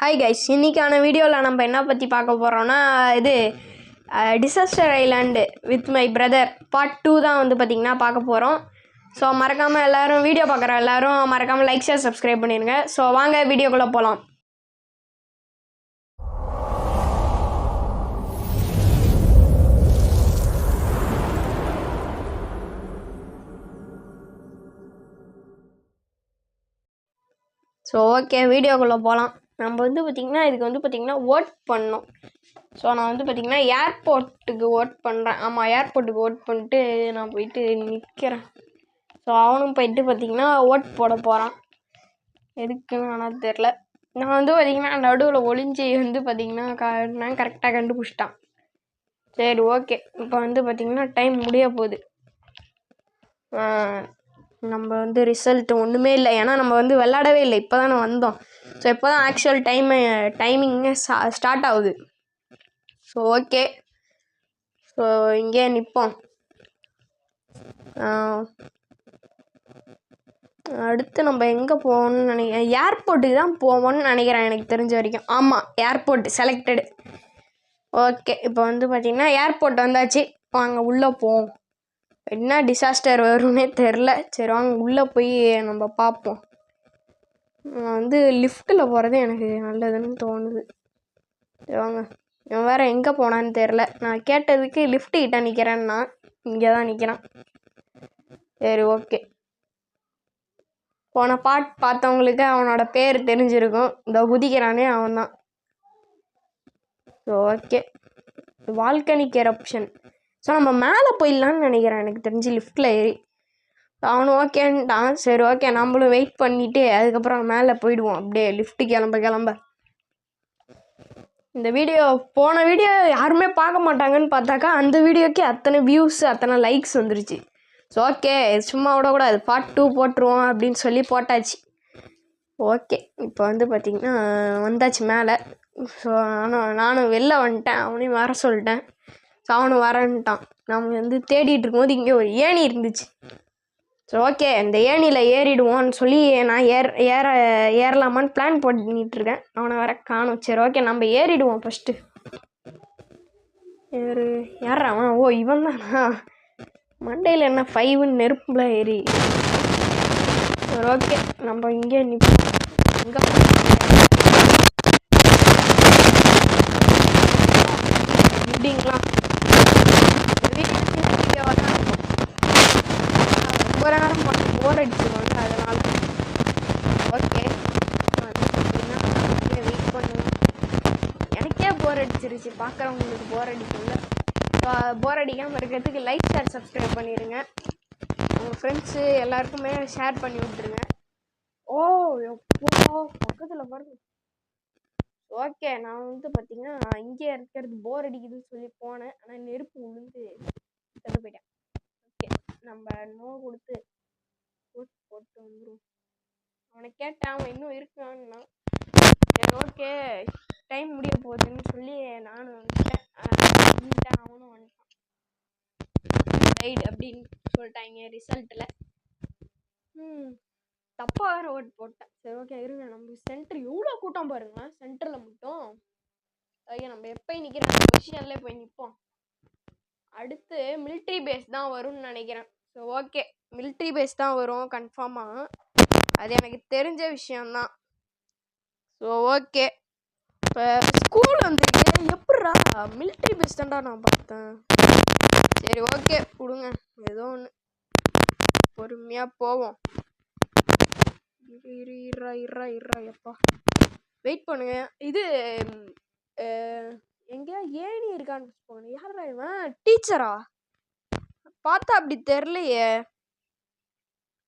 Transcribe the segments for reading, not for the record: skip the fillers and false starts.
Hi guys, இன்றைக்கான வீடியோவில் நம்ம என்ன பற்றி பார்க்க போகிறோன்னா disaster island with my brother part 2 தான் பார்த்திங்கன்னா பார்க்க போகிறோம். ஸோ மறக்காமல் எல்லோரும் வீடியோ பார்க்குற எல்லோரும் மறக்காமல் லைக் ஷேர் சப்ஸ்கிரைப் பண்ணிடுங்க. ஸோ வாங்க வீடியோக்குள்ளே போகலாம். ஸோ ஓகே, வீடியோக்குள்ளே போகலாம். நம்ம பார்த்திங்கன்னா இதுக்கு பார்த்திங்கன்னா ஓட் பண்ணோம். ஸோ நான் பார்த்திங்கன்னா ஏர்போர்ட்டுக்கு ஓட் பண்ணுறேன். ஆமாம், ஏர்போர்ட்டுக்கு ஓட் பண்ணிட்டு நான் போயிட்டு நிற்கிறேன். ஸோ அவனும் போயிட்டு பார்த்திங்கன்னா ஓட் போட போகிறான். எதுக்குன்னு ஆனால் தெரில. நான் பார்த்திங்கன்னா நடுவில் ஒளிஞ்சி பார்த்திங்கன்னா நான் கரெக்டாக கண்டுபிடிச்சிட்டான். சரி ஓகே, இப்போ பார்த்திங்கன்னா டைம் முடிய போகுது. நம்ம ரிசல்ட் ஒன்றுமே இல்லை, ஏன்னா நம்ம விளாடவே இல்லை, இப்போ தானே வந்தோம். ஸோ இப்போ தான் ஆக்சுவல் டைமிங்கே ஸ்டார்ட் ஆகுது. ஸோ ஓகே, ஸோ இங்கே நிற்போம். அடுத்து நம்ம எங்கே போகணும்னு நினைக்கிறேன், ஏர்போர்ட்டுக்கு தான் போவோம்னு நினைக்கிறேன் எனக்கு தெரிஞ்ச வரைக்கும். ஆமாம், ஏர்போர்ட் செலக்டடு. ஓகே, இப்போ பார்த்திங்கன்னா ஏர்போர்ட் வந்தாச்சு. வாங்க உள்ளே போவோம். என்ன டிசாஸ்டர் வரும்னே தெரில. சரி வாங்க உள்ளே போய் நம்ம பார்ப்போம். நான் லிஃப்ட்டில் போகிறது எனக்கு நல்லதுன்னு தோணுது. சரி வாங்க. இவன் வேறு எங்கே போனான்னு தெரில. நான் கேட்டதுக்கு லிஃப்ட்டு கிட்ட நிற்கிறேன்னா இங்கே தான் நிற்கிறான். சரி ஓகே, போன பார்த்தவங்களுக்கு அவனோட பேர் தெரிஞ்சிருக்கும். இந்த குதிக்கிறானே அவன் தான். So okay, volcanic eruption. So நம்ம மேலே போயிடலான்னு நினைக்கிறேன் எனக்கு தெரிஞ்சு லிஃப்ட்டில் ஏறி. அவனும் ஓகேன்ட்டான். சரி ஓகே, நம்மளும் வெயிட் பண்ணிவிட்டு அதுக்கப்புறம் மேலே போயிடுவோம். அப்படியே லிஃப்ட்டு கிளம்ப. இந்த போன வீடியோ யாருமே பார்க்க மாட்டாங்கன்னு பார்த்தாக்கா அந்த வீடியோக்கே அத்தனை வியூஸ் அத்தனை லைக்ஸ் வந்துருச்சு. ஸோ ஓகே, சும்மா விடக்கூடாது, பார்ட் 2 போட்டுருவோம் அப்படின்னு சொல்லி போட்டாச்சு. ஓகே, இப்போ பார்த்திங்கன்னா வந்தாச்சு மேலே. ஸோ நானும் வெளில வந்துட்டேன், அவனையும் வர சொல்லிட்டேன். ஸோ அவனும் வரன்ட்டான். நம்ம தேடிட்டு இருக்கும்போது இங்கே ஒரு ஏணி இருந்துச்சு. ஸோ ஓகே, இந்த ஏணியில் ஏறிடுவோன்னு சொல்லி நான் ஏறலாமான்னு பிளான் பண்ணிகிட்ருக்கேன். அவனை வர காணும். சரி ஓகே, நம்ம ஏறிடுவோம் ஃபஸ்ட்டு. ஏறான். ஓ இவன் தானா? மண்டையில் என்ன 5ன்னு நெருப்புல ஏறி. சரி ஓகே, நம்ம இங்கே நிற்போம். எங்கே பில்டிங்லாம் ஒரு நேரம் மட்டும் போர் அடிச்சுருவாங்க, அதனால். ஓகே, வெயிட் பண்ணுவோம். எனக்கே போர் அடிச்சிருச்சு, பார்க்குறவங்களுக்கு போர் அடிக்கும்ல. ஸோ போர் அடிக்காமல் இருக்கிறதுக்கு லைக் ஷேர் சப்ஸ்கிரைப் பண்ணிடுங்க. உங்கள் ஃப்ரெண்ட்ஸு எல்லாருக்குமே ஷேர் பண்ணி விட்டுருங்க. ஓ எப்போ பக்கத்தில் பாருங்க. ஓகே, நான் பார்த்திங்கன்னா இங்கே இருக்கிறது போர் அடிக்குதுன்னு சொல்லி போனேன். ஆனால் நெருப்பு விழுந்து செத்து போயிட்டேன். ஓகே, நம்ம நோ கொடுத்து போட்டு வந்துடும். அவனை கேட்டேன், அவன் இன்னும் இருக்கான்னா. சரி ஓகே, டைம் முடிய போகுதுன்னு சொல்லி நானும் வந்துட்டேன். அவனும் வந்துட்டான். ரைட் அப்படின்னு சொல்லிட்டாங்க ரிசல்ட்டில். தப்பாக வேறு ஓட்டு போட்டேன். சரி ஓகே இருங்க, நம்ம சென்டர் எவ்வளோ கூட்டம் பாருங்க சென்டரில் மட்டும். ஓகே, நம்ம எப்போயும் நிற்கிற பொசிஷன்லேயே போய் நிற்போம். அடுத்து மிலிட்ரி பேஸ் தான் வரும்னு நினைக்கிறேன். ஸோ ஓகே, மிலிட்ரி பேஸ் தான் வரும் கன்ஃபார்மாக, அது எனக்கு தெரிஞ்ச விஷயந்தான். ஸோ ஓகே, இப்போ ஸ்கூல் எப்பட்றா மிலிட்ரி பேஸ் தான்டா நான் பார்த்தேன். சரி ஓகே கொடுங்க, ஏதோ ஒன்று பொறுமையாக போவோம். இருறா எப்பா வெயிட் பண்ணுங்க. இது எங்கேயா ஏணி இருக்கான்னு போங்க. யாரா இவன்? டீச்சரா? பார்த்தா அப்படி தெரிலையே.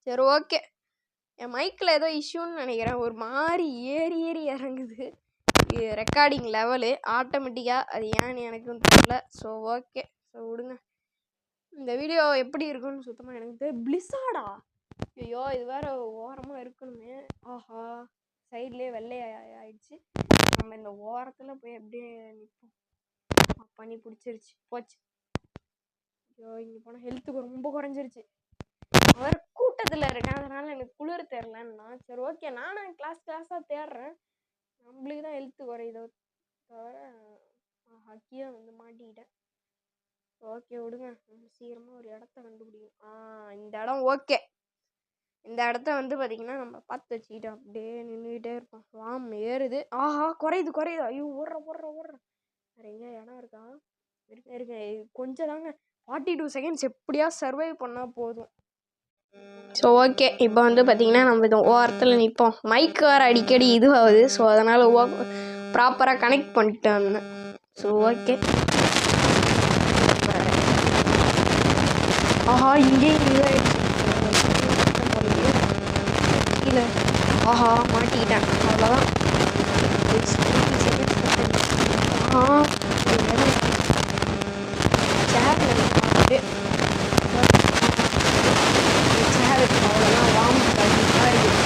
சரி ஓகே, என் மைக்கில் ஏதோ இஷ்யூன்னு நினைக்கிறேன். ஒரு மாதிரி ஏறி இறங்குது. இது ரெக்கார்டிங் லெவலு ஆட்டோமேட்டிக்காக, அது ஏன்னு எனக்கும் தெரியல. ஸோ ஓகே, ஸோ விடுங்க. இந்த வீடியோ எப்படி இருக்குன்னு சுத்தமாக எனக்கு தெரியும். பிளிஸாடா, ஐயோ இது வேறு ஓரமாக இருக்கணுமே. ஆஹா, சைட்லேயே வெள்ளையாயிடுச்சு. நம்ம இந்த ஓரத்தில் போய் அப்படியே நிற்போம். பண்ணி பிடிச்சிருச்சு, போச்சு. ஐயோ இங்கே போனால் ஹெல்த்துக்கு ரொம்ப குறைஞ்சிருச்சு. அவர் கூட்டத்தில் இருக்கேன், அதனால் எனக்கு குளிர் தெரிலன்னா. சரி ஓகே, நானும் கிளாஸாக தேடுறேன். நம்மளுக்கு தான் ஹெல்த் கீழே வந்து மாட்டிக்கிட்டேன். ஓகே விடுங்க, சீக்கிரமாக ஒரு இடத்த கண்டுபிடிக்கும். இந்த இடம் ஓகே. இந்த இடத்த வந்து பார்த்திங்கன்னா நம்ம பார்த்து வச்சுக்கிட்டு அப்படியே நின்றுக்கிட்டே இருப்போம். வாம் ஏறுது. ஆஹா குறையுது. ஐயோ ஓடுற வேறு எங்கே இடம் இருக்கா? இருக்கு கொஞ்சம் தாங்க. 42 செகண்ட்ஸ் எப்படியா சர்வைவ் பண்ணால் போதும். ஸோ ஓகே, இப்போ வந்து பார்த்திங்கன்னா நம்ம இது ஓரத்தில் நிற்போம். மைக் வேறு அடிக்கடி இதுவாகுது. ஸோ அதனால் ப்ராப்பராக கனெக்ட் பண்ணிட்டு வந்தேன். So okay. ஆஹா இங்கேயும் இதாகிடுச்சு கீழே. ஆஹா மாட்டிக்கிட்டேன். அவ்வளோதான். ஆஹா சேர் அவ்வளோதான். வாம் கண்டிப்பாக இருக்குது.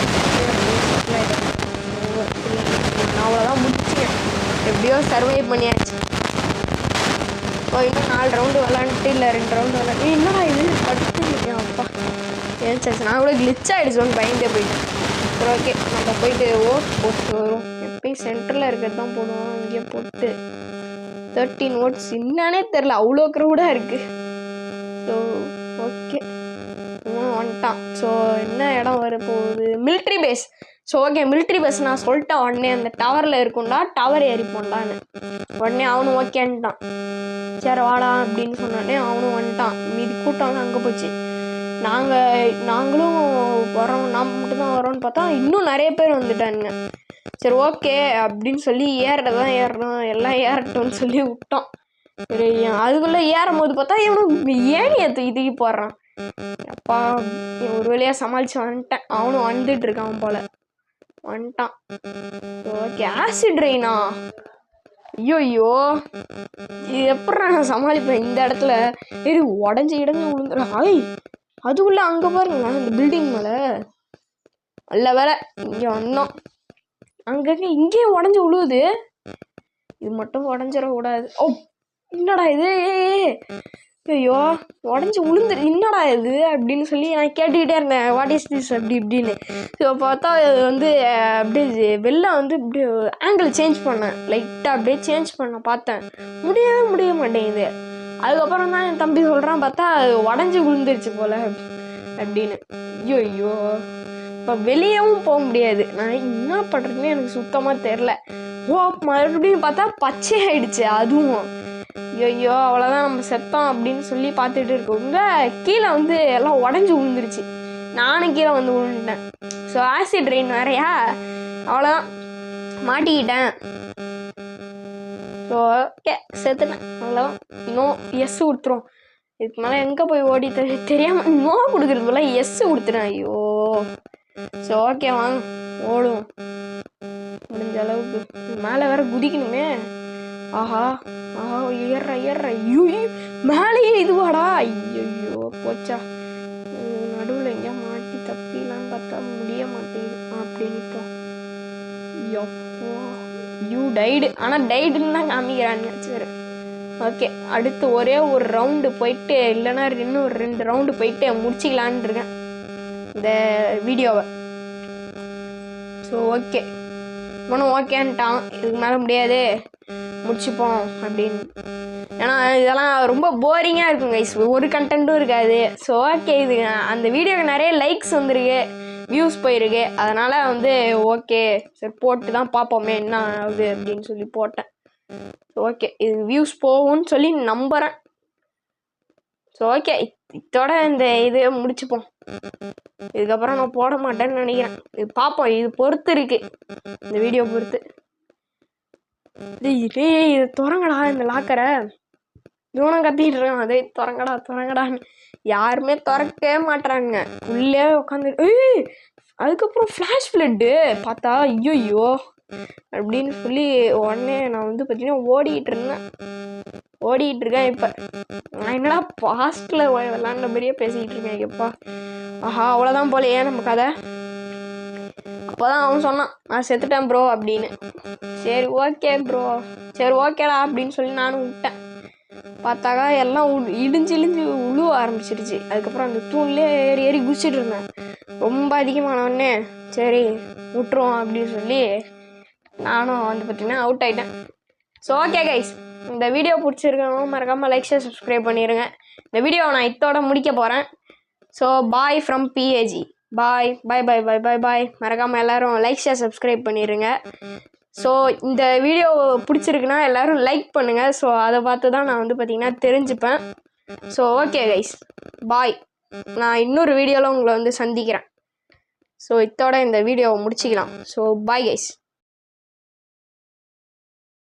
அவ்வளோதான் முடிச்சேன். எப்படியோ சர்வை பண்ணியாச்சு. இப்போ இன்னும் 4 ரவுண்டு விளாண்டுட்டு இல்லை 2 ரவுண்டு விளாண்டு. என்னடா இது படுத்து இருக்கேன். அப்பா ஏன்ச்சாச்சு. நான் கூட கிளிச் ஆகிடுச்சோன்னு பயந்தே போயிட்டேன். சரி ஓகே, நம்ம போயிட்டு போட்டு வரும். எப்பயும் சென்டரில் இருக்கிறது தான் போடுவோம். இங்கே போட்டு 13 ஓட்ஸ் என்னன்னே தெரில, அவ்வளோ க்ரௌடாக இருக்குது. ஸோ ஓகே வந்துட்டான். ஸோ என்ன இடம் வர போகுது? Military base. So okay, military base நான் சொல்லிட்டேன். உடனே அந்த டவரில் இருக்கும்டா, டவர் ஏறிப்போண்டான்னு. உடனே அவனும் ஓகேன்ட்டான். சரி வாடா அப்படின்னு சொன்னோடனே அவனும் வந்துட்டான். மீதி கூட்டம் அங்கே போச்சு. நாங்களும் வரோம், நாம் மட்டும்தான் வரோன்னு பார்த்தா இன்னும் நிறைய பேர் வந்துட்டானுங்க. சரி ஓகே அப்படின்னு சொல்லி ஏறதான் ஏறணும், எல்லாம் ஏறட்டும்னு சொல்லி விட்டோம். சரி அதுக்குள்ளே ஏறும் போது பார்த்தா இவனும் ஏனியை தூக்கி போடுறான். அப்பா ஒரு வழியாக சமாளித்து வந்துட்டேன். அவனும் வந்துட்டு இருக்கான் போல. வந்துட்டான். ஓகே ஆசிட் ரெயினா? ஐயோ இது எப்படி நான் சமாளிப்பேன் இந்த இடத்துல? சரி உடஞ்சி விழுந்துடும். அதுக்குள்ளே அங்கே பாருங்க இந்த பில்டிங் மேலே. நல்ல வேலை இங்கே வந்தோம். அங்கங்கே இங்கேயும் உடஞ்சி விழுவுது. இது மட்டும் உடஞ்சிடக்கூடாது. என்னடா இது? ஐயோ உடஞ்சி விழுந்துரு. என்னடா இது அப்படின்னு சொல்லி நான் கேட்டுக்கிட்டே இருந்தேன். வாட் இஸ் திஸ் அப்படி இப்படின்னு. ஸோ பார்த்தா இது வந்து அப்படியே வெளில வந்து இப்படி ஆங்கிள் சேஞ்ச் பண்ணேன். லைட்டாக அப்படியே சேஞ்ச் பண்ண பார்த்தேன். முடிய மாட்டேங்குது. அதுக்கப்புறம் தான் என் தம்பி சொல்கிறான், பார்த்தா உடஞ்சி விழுந்துருச்சு போல் அப்படின்னு. ஐயோ இப்போ வெளியவும் போக முடியாது. நான் என்ன பண்ணுறதுன்னு எனக்கு சுத்தமாக தெரில. மறுபடியும் பார்த்தா பச்சை ஆயிடுச்சு அதுவும். ஐயோ அவ்வளோதான் நம்ம செத்தோம் அப்படின்னு சொல்லி பார்த்துட்டு இருக்கோங்க. கீழே வந்து எல்லாம் உடஞ்சி விழுந்துருச்சு. நானும் கீழே வந்து விழுந்துட்டேன். ஸோ ஆசிட் ரெயின் வேறையா, அவ்வளோதான் மாட்டிக்கிட்டேன். ஸோ ஓகே செத்துட்டேன். அவ்வளோதான். இன்னும் எஸ் கொடுத்துரும். இதுக்கு மேலே எங்கே போய் ஓடி தெரியாமல் இன்னும் கொடுக்குறது போல எஸ் கொடுத்துட்டேன். ஐயோ ஸோ ஓகே வாங்க ஓடுவோம் முடிஞ்ச அளவுக்கு. மேலே வேற குதிக்கணுமே. ஆஹா ஏற மேலேயே இதுவாடா. ஐயோ போச்சா. நடுவில் எங்கேயா மாட்டி தப்பிலான்னு பார்த்தா முடிய மாட்டேங்குது. அப்படின்னு எப்போ யூ டைடு. ஆனால் டைடுன்னு தான் காமிக்கிறானுங்க. சரி ஓகே, அடுத்து ஒரே ஒரு ரவுண்டு போயிட்டு இல்லைன்னா இன்னும் ஒரு 2 ரவுண்டு போயிட்டு முடிச்சிக்கலான் இருக்கேன் இந்த வீடியோவை. ஸோ ஓகே இவனும் ஓகேன்ட்டான். இதுக்கு மேலே முடியாது முடிச்சுப்போம் அப்படின்னு. ஏன்னா இதெல்லாம் ரொம்ப போரிங்காக இருக்கும் கைஸ், ஒரு கண்டென்ட்டும் இருக்காது. ஸோ ஓகே இது அந்த வீடியோக்கு நிறைய லைக்ஸ் வந்துருக்கு, வியூஸ் போயிருக்கு. அதனால் வந்து ஓகே சரி போட்டு தான் பார்ப்போமே என்ன ஆகுது அப்படின்னு சொல்லி போட்டேன். ஸோ ஓகே இது வியூஸ் போகும்னு சொல்லி நம்புகிறேன். ஸோ ஓகே இதோட இந்த இது முடிச்சுப்போம். இதுக்கப்புறம் நான் போட மாட்டேன்னு நினைக்கிறேன். இது பார்ப்போம், இது பொறுத்து இருக்கு, இந்த வீடியோ பொறுத்து. இது திறங்கடா இந்த லாக்கரை. இவனும் கத்திட்டு இருக்கான் அதே திறங்கடான்னு. யாருமே திறக்கவே மாட்டுறாங்க, உள்ளே உட்காந்து. அதுக்கப்புறம் ஃப்ளாஷ் ஃப்ளட்டு பார்த்தா ஐயோ அப்படின்னு சொல்லி உடனே நான் வந்து பார்த்தீங்கன்னா ஓடிக்கிட்டு இருக்கேன். இப்போ நான் என்னடா பாஸ்டில் விளாண்ட மாதிரியே பேசிக்கிட்டு இருக்கேன். எப்பா ஆஹா அவ்வளோதான் போலையே நம்ம கதை. அப்போ தான் அவன் சொன்னான் நான் செத்துட்டேன் ப்ரோ அப்படின்னு. சரி ஓகே ப்ரோ, சரி ஓகேடா அப்படின்னு சொல்லி நானும் விட்டேன். பார்த்தாக்கா எல்லாம் இடிஞ்சு உழுவ ஆரம்பிச்சிருச்சு. அதுக்கப்புறம் அந்த தூண்லேயே ஏறி குதிச்சிட்டு இருந்தேன். ரொம்ப அதிகமானவொடனே சரி விட்டுருவோம் அப்படின்னு சொல்லி நானும் வந்து பார்த்தீங்கன்னா அவுட் ஆகிட்டேன். ஸோ ஓகே கைஸ் இந்த வீடியோ பிடிச்சிருக்கவங்க மறக்காமல் லைக் ஷேர் சப்ஸ்கிரைப் பண்ணிடுங்க. இந்த வீடியோவை நான் இதோட முடிக்க போகிறேன். So bye from PAG. Bye bye bye bye bye bye. மறக்காமல் எல்லோரும் லைக் ஷேர் சப்ஸ்கிரைப் பண்ணிடுங்க. ஸோ இந்த வீடியோ பிடிச்சிருக்குன்னா எல்லோரும் லைக் பண்ணுங்கள். ஸோ அதை பார்த்து தான் நான் வந்து பார்த்திங்கன்னா தெரிஞ்சுப்பேன். ஸோ ஓகே கைஸ், பாய். நான் இன்னொரு வீடியோவில் உங்களை வந்து சந்திக்கிறேன். ஸோ இதோட இந்த வீடியோவை முடிச்சிக்கலாம். So bye guys.